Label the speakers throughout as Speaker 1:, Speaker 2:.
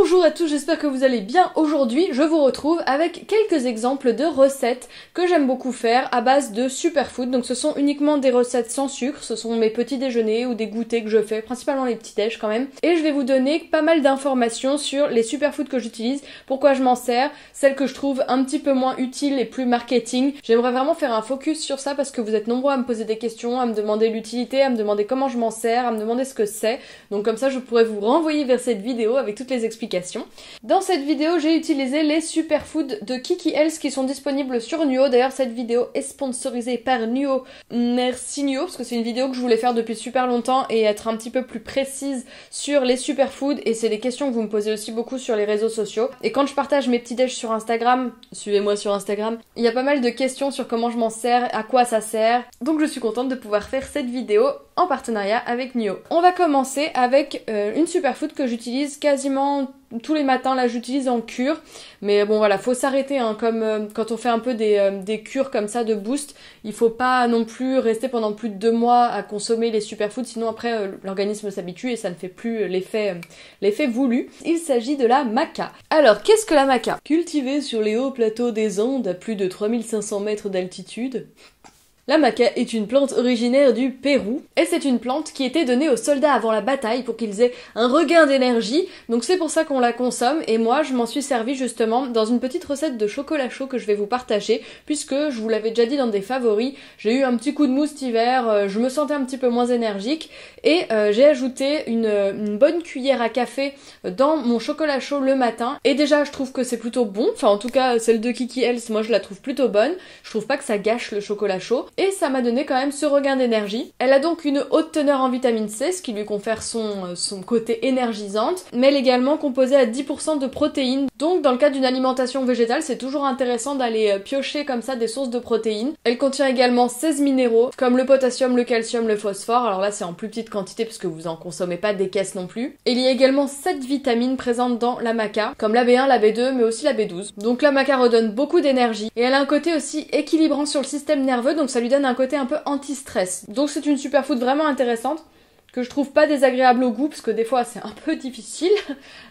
Speaker 1: Bonjour à tous, j'espère que vous allez bien. Aujourd'hui, je vous retrouve avec quelques exemples de recettes que j'aime beaucoup faire à base de superfood. Donc ce sont uniquement des recettes sans sucre, ce sont mes petits déjeuners ou des goûters que je fais, principalement les petits déj quand même. Et je vais vous donner pas mal d'informations sur les superfoods que j'utilise, pourquoi je m'en sers, celles que je trouve un petit peu moins utiles et plus marketing. J'aimerais vraiment faire un focus sur ça parce que vous êtes nombreux à me poser des questions, à me demander l'utilité, à me demander comment je m'en sers, à me demander ce que c'est. Donc comme ça, je pourrais vous renvoyer vers cette vidéo avec toutes les explications. Dans cette vidéo, j'ai utilisé les superfoods de Kiki Health qui sont disponibles sur Nuo. D'ailleurs, cette vidéo est sponsorisée par Nuo. Merci Nuo, parce que c'est une vidéo que je voulais faire depuis super longtemps et être un petit peu plus précise sur les superfoods. Et c'est des questions que vous me posez aussi beaucoup sur les réseaux sociaux. Et quand je partage mes petits déj sur Instagram, suivez-moi sur Instagram, il y a pas mal de questions sur comment je m'en sers, à quoi ça sert. Donc je suis contente de pouvoir faire cette vidéo en partenariat avec Nuo. On va commencer avec une superfood que j'utilise quasiment tous les matins. Là j'utilise en cure, mais bon voilà, faut s'arrêter hein, comme quand on fait un peu des cures comme ça de boost, il faut pas non plus rester pendant plus de 2 mois à consommer les superfoods, sinon après l'organisme s'habitue et ça ne fait plus l'effet voulu. Il s'agit de la maca. Alors qu'est-ce que la maca? Cultivée sur les hauts plateaux des Andes à plus de 3500 mètres d'altitude, la maca est une plante originaire du Pérou, et c'est une plante qui était donnée aux soldats avant la bataille pour qu'ils aient un regain d'énergie, donc c'est pour ça qu'on la consomme, et moi je m'en suis servi justement dans une petite recette de chocolat chaud que je vais vous partager, puisque je vous l'avais déjà dit dans des favoris, j'ai eu un petit coup de mou cet hiver, je me sentais un petit peu moins énergique, et j'ai ajouté une bonne cuillère à café dans mon chocolat chaud le matin, et déjà je trouve que c'est plutôt bon, enfin en tout cas celle de Kiki Health, moi je la trouve plutôt bonne, je trouve pas que ça gâche le chocolat chaud, et ça m'a donné quand même ce regain d'énergie. Elle a donc une haute teneur en vitamine C, ce qui lui confère son côté énergisante, mais elle est également composée à 10% de protéines. Donc dans le cas d'une alimentation végétale, c'est toujours intéressant d'aller piocher comme ça des sources de protéines. Elle contient également 16 minéraux, comme le potassium, le calcium, le phosphore. Alors là c'est en plus petite quantité parce que vous en consommez pas des caisses non plus. Et il y a également 7 vitamines présentes dans la maca, comme la B1, la B2, mais aussi la B12. Donc la maca redonne beaucoup d'énergie, et elle a un côté aussi équilibrant sur le système nerveux, donc ça lui donne un côté un peu anti-stress. Donc c'est une superfood vraiment intéressante, que je trouve pas désagréable au goût, parce que des fois c'est un peu difficile,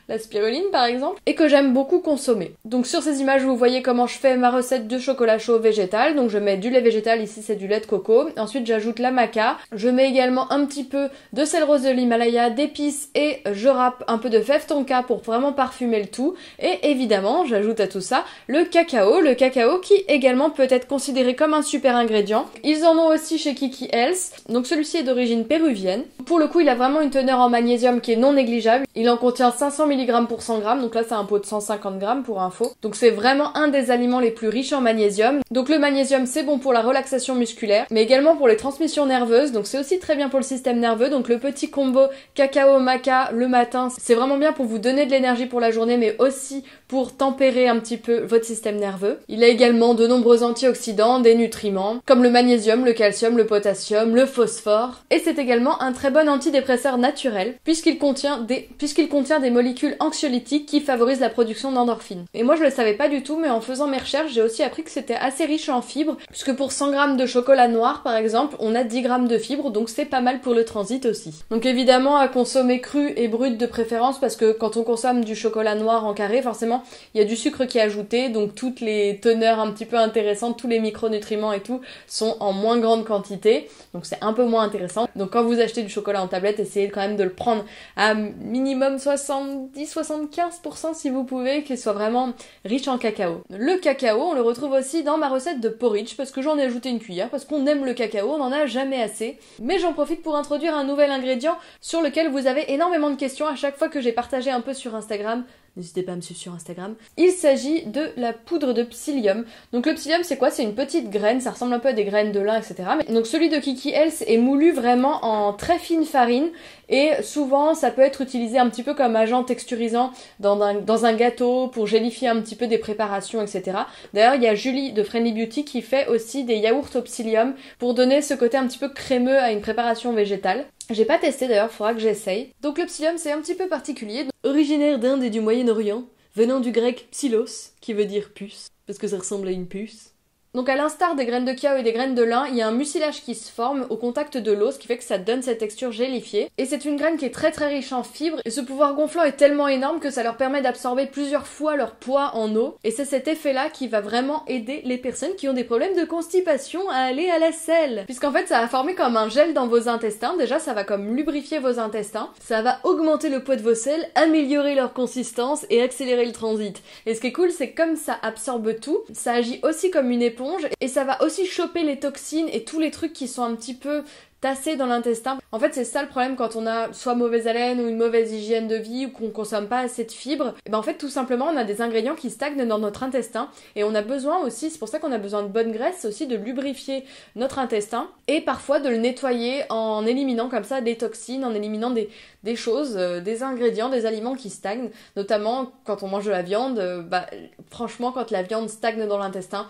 Speaker 1: la spiruline par exemple, et que j'aime beaucoup consommer. Donc sur ces images vous voyez comment je fais ma recette de chocolat chaud végétal, donc je mets du lait végétal, ici c'est du lait de coco, ensuite j'ajoute la maca, je mets également un petit peu de sel rose de l'Himalaya, d'épices, et je râpe un peu de fève tonka pour vraiment parfumer le tout, et évidemment j'ajoute à tout ça le cacao qui également peut être considéré comme un super ingrédient. Ils en ont aussi chez Kiki Health, donc celui-ci est d'origine péruvienne. Pour le coup il a vraiment une teneur en magnésium qui est non négligeable, il en contient 500 mg pour 100 g, donc là c'est un pot de 150 g pour info. Donc c'est vraiment un des aliments les plus riches en magnésium. Donc le magnésium c'est bon pour la relaxation musculaire, mais également pour les transmissions nerveuses, donc c'est aussi très bien pour le système nerveux. Donc le petit combo cacao maca le matin, c'est vraiment bien pour vous donner de l'énergie pour la journée, mais aussi pour tempérer un petit peu votre système nerveux. Il a également de nombreux antioxydants, des nutriments, comme le magnésium, le calcium, le potassium, le phosphore, et c'est également un très bon antidépresseur naturel, puisqu'il contient des molécules anxiolytiques qui favorisent la production d'endorphines. Et moi je le savais pas du tout, mais en faisant mes recherches, j'ai aussi appris que c'était assez riche en fibres, puisque pour 100 g de chocolat noir par exemple, on a 10 g de fibres, donc c'est pas mal pour le transit aussi. Donc évidemment à consommer cru et brut de préférence, parce que quand on consomme du chocolat noir en carré, forcément il y a du sucre qui est ajouté, donc toutes les teneurs un petit peu intéressantes, tous les micronutriments et tout sont en moins grande quantité, donc c'est un peu moins intéressant. Donc quand vous achetez du chocolat en tablette, essayez quand même de le prendre à minimum 70-75% si vous pouvez, qu'il soit vraiment riche en cacao. Le cacao, on le retrouve aussi dans ma recette de porridge, parce que j'en ai ajouté une cuillère, parce qu'on aime le cacao, on n'en a jamais assez. Mais j'en profite pour introduire un nouvel ingrédient sur lequel vous avez énormément de questions à chaque fois que j'ai partagé un peu sur Instagram. N'hésitez pas à me suivre sur Instagram. Il s'agit de la poudre de psyllium. Donc le psyllium c'est quoi? C'est une petite graine, ça ressemble un peu à des graines de lin, etc. Donc celui de Kiki Health est moulu vraiment en très fine farine, et souvent ça peut être utilisé un petit peu comme agent texturisant dans un gâteau, pour gélifier un petit peu des préparations, etc. D'ailleurs il y a Julie de Friendly Beauty qui fait aussi des yaourts au psyllium pour donner ce côté un petit peu crémeux à une préparation végétale. J'ai pas testé d'ailleurs, faudra que j'essaye. Donc le psyllium c'est un petit peu particulier, originaire d'Inde et du Moyen-Orient, venant du grec psylos, qui veut dire puce, parce que ça ressemble à une puce. Donc à l'instar des graines de cacao et des graines de lin, il y a un mucilage qui se forme au contact de l'eau, ce qui fait que ça donne cette texture gélifiée. Et c'est une graine qui est très très riche en fibres, et ce pouvoir gonflant est tellement énorme que ça leur permet d'absorber plusieurs fois leur poids en eau. Et c'est cet effet-là qui va vraiment aider les personnes qui ont des problèmes de constipation à aller à la selle. Puisqu'en fait ça va former comme un gel dans vos intestins, déjà ça va comme lubrifier vos intestins, ça va augmenter le poids de vos selles, améliorer leur consistance et accélérer le transit. Et ce qui est cool, c'est que comme ça absorbe tout, ça agit aussi comme une éponge et ça va aussi choper les toxines et tous les trucs qui sont un petit peu tassés dans l'intestin. En fait, c'est ça le problème quand on a soit mauvaise haleine ou une mauvaise hygiène de vie ou qu'on consomme pas assez de fibres. Et ben en fait, tout simplement, on a des ingrédients qui stagnent dans notre intestin et on a besoin aussi, c'est pour ça qu'on a besoin de bonne graisse, c'est aussi de lubrifier notre intestin et parfois de le nettoyer en éliminant comme ça des toxines, en éliminant des choses, des ingrédients, des aliments qui stagnent, notamment quand on mange de la viande. Franchement, quand la viande stagne dans l'intestin,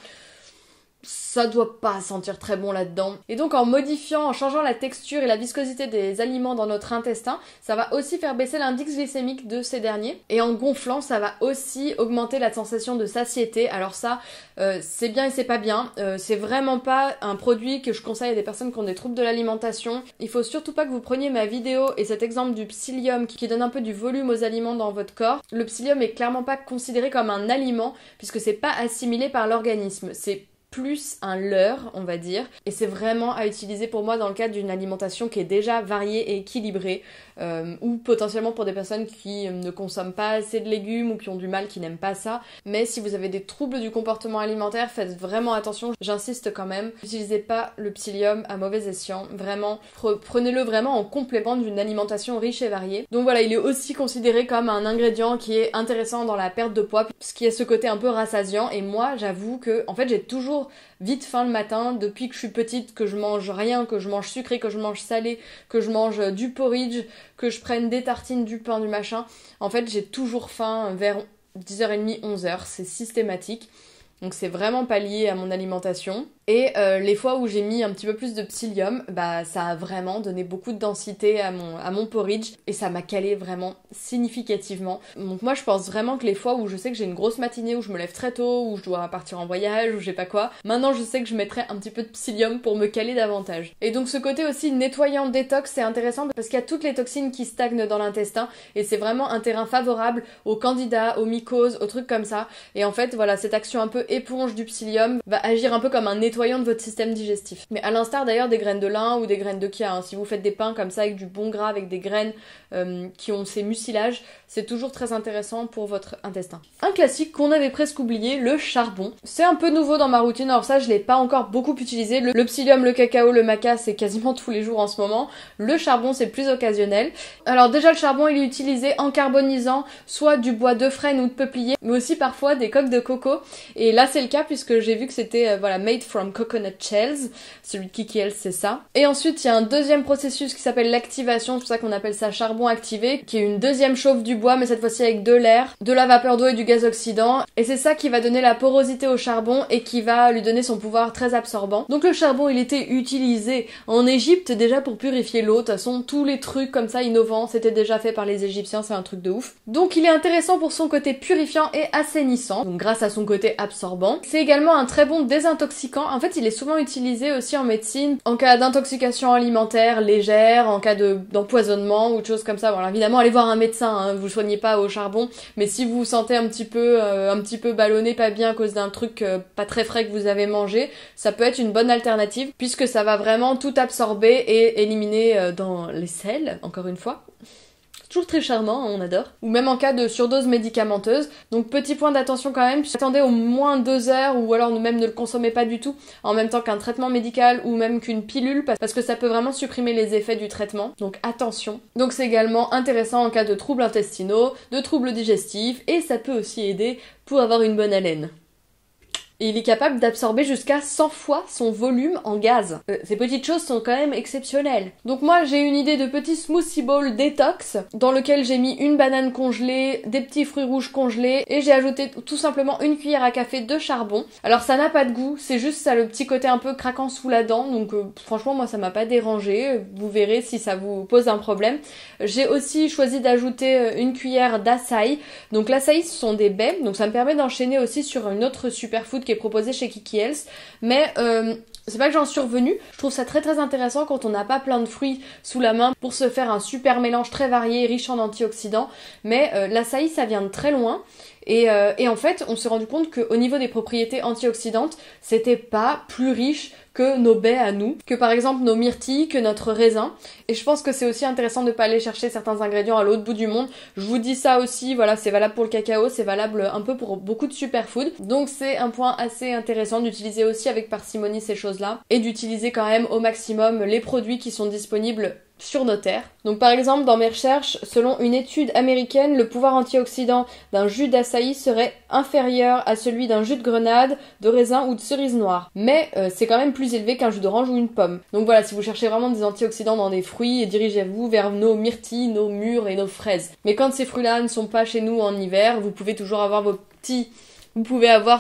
Speaker 1: ça doit pas sentir très bon là-dedans. Et donc en modifiant, en changeant la texture et la viscosité des aliments dans notre intestin, ça va aussi faire baisser l'indice glycémique de ces derniers. Et en gonflant, ça va aussi augmenter la sensation de satiété. Alors ça, c'est bien et c'est pas bien. C'est vraiment pas un produit que je conseille à des personnes qui ont des troubles de l'alimentation. Il faut surtout pas que vous preniez ma vidéo et cet exemple du psyllium qui donne un peu du volume aux aliments dans votre corps. Le psyllium est clairement pas considéré comme un aliment puisque c'est pas assimilé par l'organisme. C'est plus un leurre, on va dire, et c'est vraiment à utiliser pour moi dans le cadre d'une alimentation qui est déjà variée et équilibrée, ou potentiellement pour des personnes qui ne consomment pas assez de légumes ou qui ont du mal, qui n'aiment pas ça. Mais si vous avez des troubles du comportement alimentaire, faites vraiment attention, j'insiste quand même, n'utilisez pas le psyllium à mauvais escient, vraiment, prenez-le vraiment en complément d'une alimentation riche et variée. Donc voilà, il est aussi considéré comme un ingrédient qui est intéressant dans la perte de poids, parce qu'il y a ce côté un peu rassasiant, et moi j'avoue que, en fait, j'ai toujours vite faim le matin, depuis que je suis petite, que je mange rien, que je mange sucré, que je mange salé, que je mange du porridge, que je prenne des tartines, du pain, du machin. En fait, j'ai toujours faim vers 10h30, 11h, c'est systématique. Donc c'est vraiment pas lié à mon alimentation. Et les fois où j'ai mis un petit peu plus de psyllium, ça a vraiment donné beaucoup de densité à mon porridge et ça m'a calé vraiment significativement. Donc moi je pense vraiment que les fois où je sais que j'ai une grosse matinée, où je me lève très tôt, où je dois partir en voyage, ou je sais pas quoi, maintenant je sais que je mettrai un petit peu de psyllium pour me caler davantage. Et donc ce côté aussi nettoyant, détox, c'est intéressant parce qu'il y a toutes les toxines qui stagnent dans l'intestin et c'est vraiment un terrain favorable aux candidats, aux mycoses, aux trucs comme ça. Et en fait voilà, cette action un peu éponge du psyllium va agir un peu comme un nettoyant de votre système digestif. Mais à l'instar d'ailleurs des graines de lin ou des graines de chia, si vous faites des pains comme ça avec du bon gras, avec des graines qui ont ces mucilages, c'est toujours très intéressant pour votre intestin. Un classique qu'on avait presque oublié, le charbon. C'est un peu nouveau dans ma routine, alors ça je l'ai pas encore beaucoup utilisé. Le psyllium, le cacao, le maca, c'est quasiment tous les jours en ce moment. Le charbon c'est plus occasionnel. Alors déjà le charbon il est utilisé en carbonisant soit du bois de frêne ou de peuplier, mais aussi parfois des coques de coco. Et là c'est le cas puisque j'ai vu que c'était made from coconut shells, celui de Kiki Health c'est ça. Et ensuite il y a un deuxième processus qui s'appelle l'activation, c'est pour ça qu'on appelle ça charbon activé, qui est une deuxième chauffe du bois mais cette fois-ci avec de l'air, de la vapeur d'eau et du gaz oxydant. Et c'est ça qui va donner la porosité au charbon et qui va lui donner son pouvoir très absorbant. Donc le charbon il était utilisé en Égypte déjà pour purifier l'eau, de toute façon tous les trucs comme ça innovants c'était déjà fait par les Égyptiens, c'est un truc de ouf. Donc il est intéressant pour son côté purifiant et assainissant, donc grâce à son côté absorbant. C'est également un très bon désintoxicant. En fait il est souvent utilisé aussi en médecine en cas d'intoxication alimentaire légère, en cas d'empoisonnement ou de choses comme ça. Bon alors évidemment allez voir un médecin, hein, vous soignez pas au charbon, mais si vous vous sentez un petit peu ballonné, pas bien à cause d'un truc pas très frais que vous avez mangé, ça peut être une bonne alternative puisque ça va vraiment tout absorber et éliminer dans les selles, encore une fois. Toujours très charmant, on adore. Ou même en cas de surdose médicamenteuse. Donc petit point d'attention quand même, attendez au moins 2 heures ou alors même ne le consommez pas du tout en même temps qu'un traitement médical ou même qu'une pilule parce que ça peut vraiment supprimer les effets du traitement. Donc attention. Donc c'est également intéressant en cas de troubles intestinaux, de troubles digestifs et ça peut aussi aider pour avoir une bonne haleine. Et il est capable d'absorber jusqu'à 100 fois son volume en gaz. Ces petites choses sont quand même exceptionnelles. Donc moi j'ai une idée de petit smoothie bowl détox dans lequel j'ai mis une banane congelée, des petits fruits rouges congelés et j'ai ajouté tout simplement une cuillère à café de charbon. Alors ça n'a pas de goût, c'est juste ça le petit côté un peu craquant sous la dent, donc franchement moi ça m'a pas dérangé, vous verrez si ça vous pose un problème. J'ai aussi choisi d'ajouter une cuillère d'açaï. Donc l'açaï ce sont des baies, donc ça me permet d'enchaîner aussi sur une autre superfood qui est proposé chez Kiki Health, mais c'est pas que j'en suis revenue, je trouve ça très très intéressant quand on n'a pas plein de fruits sous la main pour se faire un super mélange très varié, riche en antioxydants, mais l'açaï ça vient de très loin. Et en fait, on s'est rendu compte qu'au niveau des propriétés antioxydantes, c'était pas plus riche que nos baies à nous, que par exemple nos myrtilles, que notre raisin. Et je pense que c'est aussi intéressant de pas aller chercher certains ingrédients à l'autre bout du monde. Je vous dis ça aussi, voilà, c'est valable pour le cacao, c'est valable un peu pour beaucoup de superfoods. Donc c'est un point assez intéressant d'utiliser aussi avec parcimonie ces choses-là et d'utiliser quand même au maximum les produits qui sont disponibles sur nos terres. Donc par exemple dans mes recherches, selon une étude américaine, le pouvoir antioxydant d'un jus d'açaï serait inférieur à celui d'un jus de grenade, de raisin ou de cerise noire. Mais c'est quand même plus élevé qu'un jus d'orange ou une pomme. Donc voilà, si vous cherchez vraiment des antioxydants dans des fruits, dirigez-vous vers nos myrtilles, nos mûres et nos fraises. Mais quand ces fruits-là ne sont pas chez nous en hiver, vous pouvez toujours avoir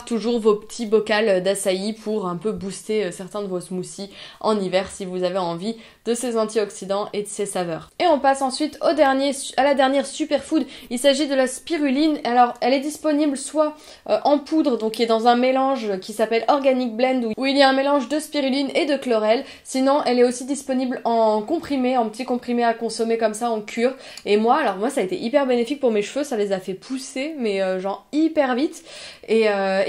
Speaker 1: toujours vos petits bocals d'açaï pour un peu booster certains de vos smoothies en hiver si vous avez envie de ces antioxydants et de ces saveurs. Et on passe ensuite à la dernière superfood. Il s'agit de la spiruline. Alors elle est disponible soit en poudre, donc qui est dans un mélange qui s'appelle Organic Blend, où il y a un mélange de spiruline et de chlorelle. Sinon elle est aussi disponible en comprimé, en petits comprimés à consommer comme ça en cure. Et moi ça a été hyper bénéfique pour mes cheveux, ça les a fait pousser mais genre hyper vite. Et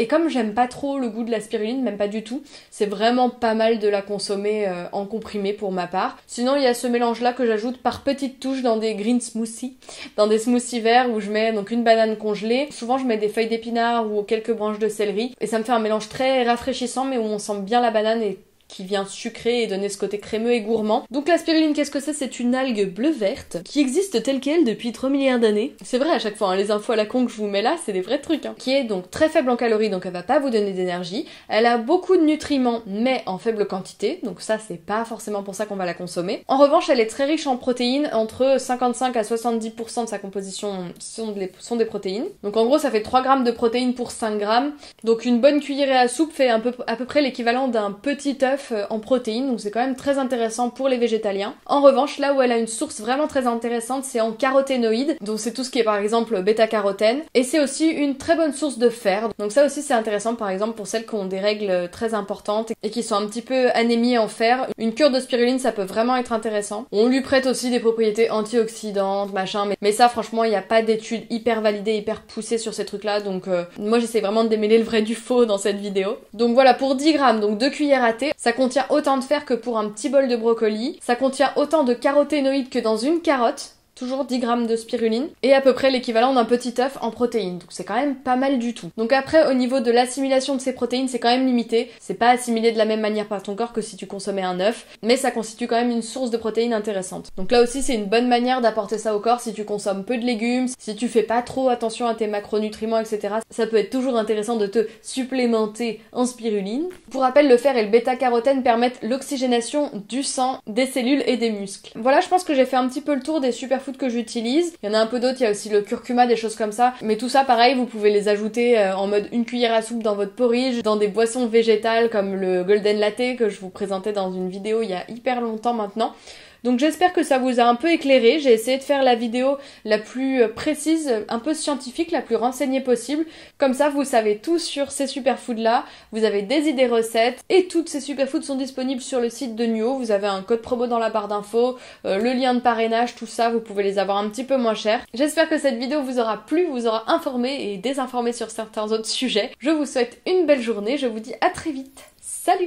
Speaker 1: comme j'aime pas trop le goût de la spiruline, même pas du tout, c'est vraiment pas mal de la consommer en comprimé pour ma part. Sinon il y a ce mélange là que j'ajoute par petites touches dans des green smoothies, dans des smoothies verts où je mets donc une banane congelée. Souvent je mets des feuilles d'épinards ou quelques branches de céleri et ça me fait un mélange très rafraîchissant mais où on sent bien la banane et qui vient sucrer et donner ce côté crémeux et gourmand. Donc la spiruline, qu'est-ce que c'est? C'est une algue bleu-verte qui existe telle qu'elle depuis 3 milliards d'années. C'est vrai à chaque fois, hein, les infos à la con que je vous mets là, c'est des vrais trucs. Hein. Qui est donc très faible en calories, donc elle va pas vous donner d'énergie. Elle a beaucoup de nutriments, mais en faible quantité, donc ça c'est pas forcément pour ça qu'on va la consommer. En revanche, elle est très riche en protéines, entre 55 à 70% de sa composition sont des protéines. Donc en gros, ça fait 3 grammes de protéines pour 5 grammes. Donc une bonne cuillerée à soupe fait à peu près l'équivalent d'un petit œuf en protéines, donc c'est quand même très intéressant pour les végétaliens. En revanche, là où elle a une source vraiment très intéressante, c'est en caroténoïdes, donc c'est tout ce qui est par exemple bêta-carotène, et c'est aussi une très bonne source de fer, donc ça aussi c'est intéressant par exemple pour celles qui ont des règles très importantes et qui sont un petit peu anémies en fer. Une cure de spiruline ça peut vraiment être intéressant. On lui prête aussi des propriétés antioxydantes, machin, mais ça franchement il n'y a pas d'études hyper validées, hyper poussées sur ces trucs là, donc moi j'essaie vraiment de démêler le vrai du faux dans cette vidéo. Donc voilà, pour 10 grammes, donc 2 cuillères à thé, ça contient autant de fer que pour un petit bol de brocoli, ça contient autant de caroténoïdes que dans une carotte, toujours 10 grammes de spiruline, et à peu près l'équivalent d'un petit œuf en protéines, donc c'est quand même pas mal du tout. Donc après, au niveau de l'assimilation de ces protéines, c'est quand même limité, c'est pas assimilé de la même manière par ton corps que si tu consommais un œuf, mais ça constitue quand même une source de protéines intéressante. Donc là aussi, c'est une bonne manière d'apporter ça au corps si tu consommes peu de légumes, si tu fais pas trop attention à tes macronutriments, etc. Ça peut être toujours intéressant de te supplémenter en spiruline. Pour rappel, le fer et le bêta-carotène permettent l'oxygénation du sang, des cellules et des muscles. Voilà, je pense que j'ai fait un petit peu le tour des superfoods que j'utilise. Il y en a un peu d'autres, il y a aussi le curcuma, des choses comme ça. Mais tout ça, pareil, vous pouvez les ajouter en mode une cuillère à soupe dans votre porridge, dans des boissons végétales comme le golden latte que je vous présentais dans une vidéo il y a hyper longtemps maintenant. Donc j'espère que ça vous a un peu éclairé, j'ai essayé de faire la vidéo la plus précise, un peu scientifique, la plus renseignée possible. Comme ça vous savez tout sur ces superfoods là, vous avez des idées recettes et toutes ces superfoods sont disponibles sur le site de Nuo. Vous avez un code promo dans la barre d'infos, le lien de parrainage, tout ça, vous pouvez les avoir un petit peu moins cher. J'espère que cette vidéo vous aura plu, vous aura informé et désinformé sur certains autres sujets. Je vous souhaite une belle journée, je vous dis à très vite. Salut!